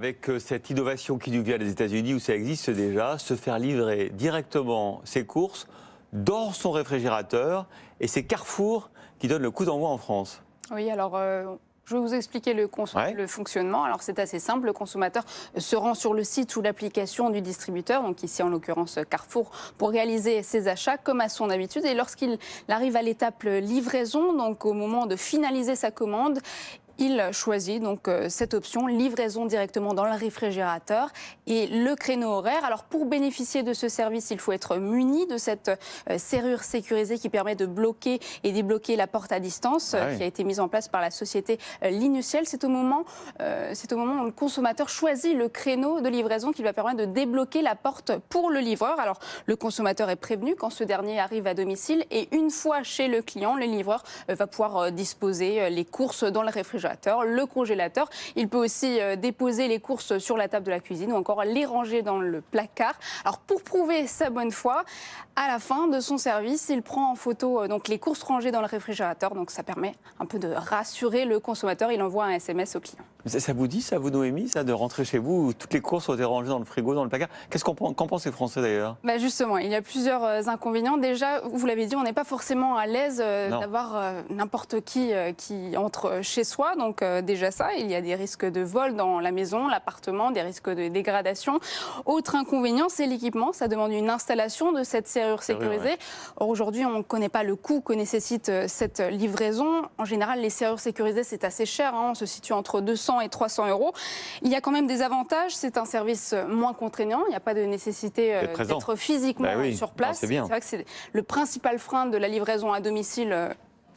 Avec cette innovation qui nous vient des États-Unis, où ça existe déjà, se faire livrer directement ses courses dans son réfrigérateur, et c'est Carrefour qui donne le coup d'envoi en France. Oui, alors je vais vous expliquer le fonctionnement. Alors c'est assez simple, le consommateur se rend sur le site ou l'application du distributeur, donc ici en l'occurrence Carrefour, pour réaliser ses achats comme à son habitude. Et lorsqu'il arrive à l'étape livraison, donc au moment de finaliser sa commande, il choisit donc cette option, livraison directement dans le réfrigérateur et le créneau horaire. Alors pour bénéficier de ce service, il faut être muni de cette serrure sécurisée qui permet de bloquer et débloquer la porte à distance, qui a été mise en place par la société Linuciel. C'est au moment où le consommateur choisit le créneau de livraison qui va permettre de débloquer la porte pour le livreur. Alors le consommateur est prévenu quand ce dernier arrive à domicile, et une fois chez le client, le livreur va pouvoir disposer les courses dans le réfrigérateur, le congélateur. Il peut aussi déposer les courses sur la table de la cuisine ou encore les ranger dans le placard. Alors pour prouver sa bonne foi, à la fin de son service, il prend en photo donc les courses rangées dans le réfrigérateur. Donc ça permet un peu de rassurer le consommateur. Il envoie un SMS au client. Ça vous dit, ça, vous, Noémie, ça, de rentrer chez vous où toutes les courses ont été rangées dans le frigo, dans le placard? Qu'en pensent les Français d'ailleurs? Justement, il y a plusieurs inconvénients. Déjà, vous l'avez dit, on n'est pas forcément à l'aise d'avoir n'importe qui entre chez soi. Donc déjà ça, il y a des risques de vol dans la maison, l'appartement, des risques de dégradation. Autre inconvénient, c'est l'équipement. Ça demande une installation de cette serrure sécurisée. Or aujourd'hui, on ne connaît pas le coût que nécessite cette livraison. En général, les serrures sécurisées, c'est assez cher. On se situe entre 200 et 300 euros. Il y a quand même des avantages. C'est un service moins contraignant. Il n'y a pas de nécessité d'être physiquement sur place. C'est vrai que c'est le principal frein de la livraison à domicile.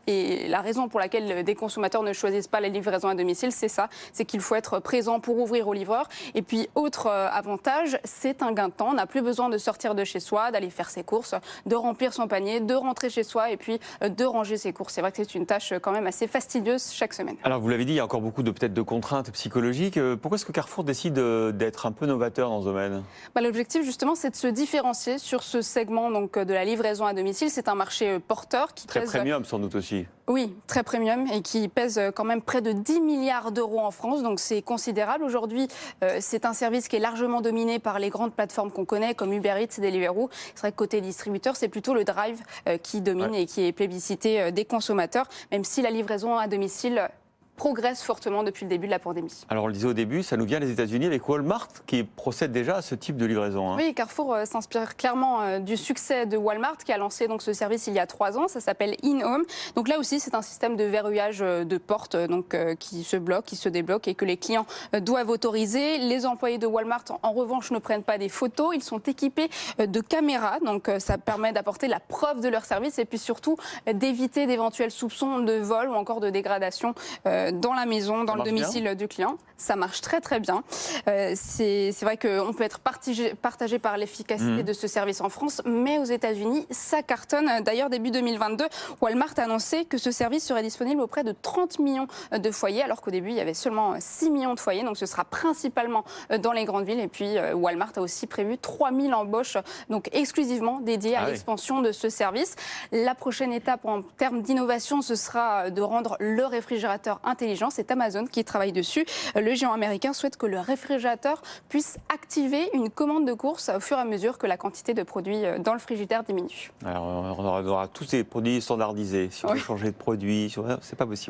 Et la raison pour laquelle des consommateurs ne choisissent pas la livraison à domicile, c'est ça, c'est qu'il faut être présent pour ouvrir au livreur. Et puis, autre avantage, c'est un gain de temps. On n'a plus besoin de sortir de chez soi, d'aller faire ses courses, de remplir son panier, de rentrer chez soi et puis de ranger ses courses. C'est vrai que c'est une tâche quand même assez fastidieuse chaque semaine. Alors, vous l'avez dit, il y a encore beaucoup peut-être de contraintes psychologiques. Pourquoi est-ce que Carrefour décide d'être un peu novateur dans ce domaine? L'objectif, justement, c'est de se différencier sur ce segment donc, de la livraison à domicile. C'est un marché porteur qui très premium, sans doute aussi. Oui, très premium, et qui pèse quand même près de 10 milliards d'euros en France, donc c'est considérable. Aujourd'hui, c'est un service qui est largement dominé par les grandes plateformes qu'on connaît, comme Uber Eats et Deliveroo. C'est vrai que côté distributeur, c'est plutôt le drive qui domine et qui est plébiscité des consommateurs, même si la livraison à domicile progresse fortement depuis le début de la pandémie. Alors on le disait au début, ça nous vient des États-Unis avec Walmart qui procède déjà à ce type de livraison. Oui, Carrefour s'inspire clairement du succès de Walmart qui a lancé donc ce service il y a 3 ans. Ça s'appelle InHome. Donc là aussi, c'est un système de verrouillage de portes qui se bloque, qui se débloque et que les clients doivent autoriser. Les employés de Walmart, en revanche, ne prennent pas des photos. Ils sont équipés de caméras. Donc ça permet d'apporter la preuve de leur service et puis surtout d'éviter d'éventuels soupçons de vol ou encore de dégradation dans la maison, dans le domicile du client. Ça marche très très bien. C'est vrai qu'on peut être partagé par l'efficacité de ce service en France, mais aux États-Unis, ça cartonne. D'ailleurs, début 2022, Walmart a annoncé que ce service serait disponible auprès de 30 millions de foyers, alors qu'au début, il y avait seulement 6 millions de foyers. Donc ce sera principalement dans les grandes villes. Et puis Walmart a aussi prévu 3000 embauches, donc exclusivement dédiées à l'expansion de ce service. La prochaine étape en termes d'innovation, ce sera de rendre le réfrigérateur intelligent. C'est Amazon qui travaille dessus. Le géant américain souhaite que le réfrigérateur puisse activer une commande de course au fur et à mesure que la quantité de produits dans le frigidaire diminue. Alors on aura tous ces produits standardisés. Si on veut changer de produit, c'est pas possible.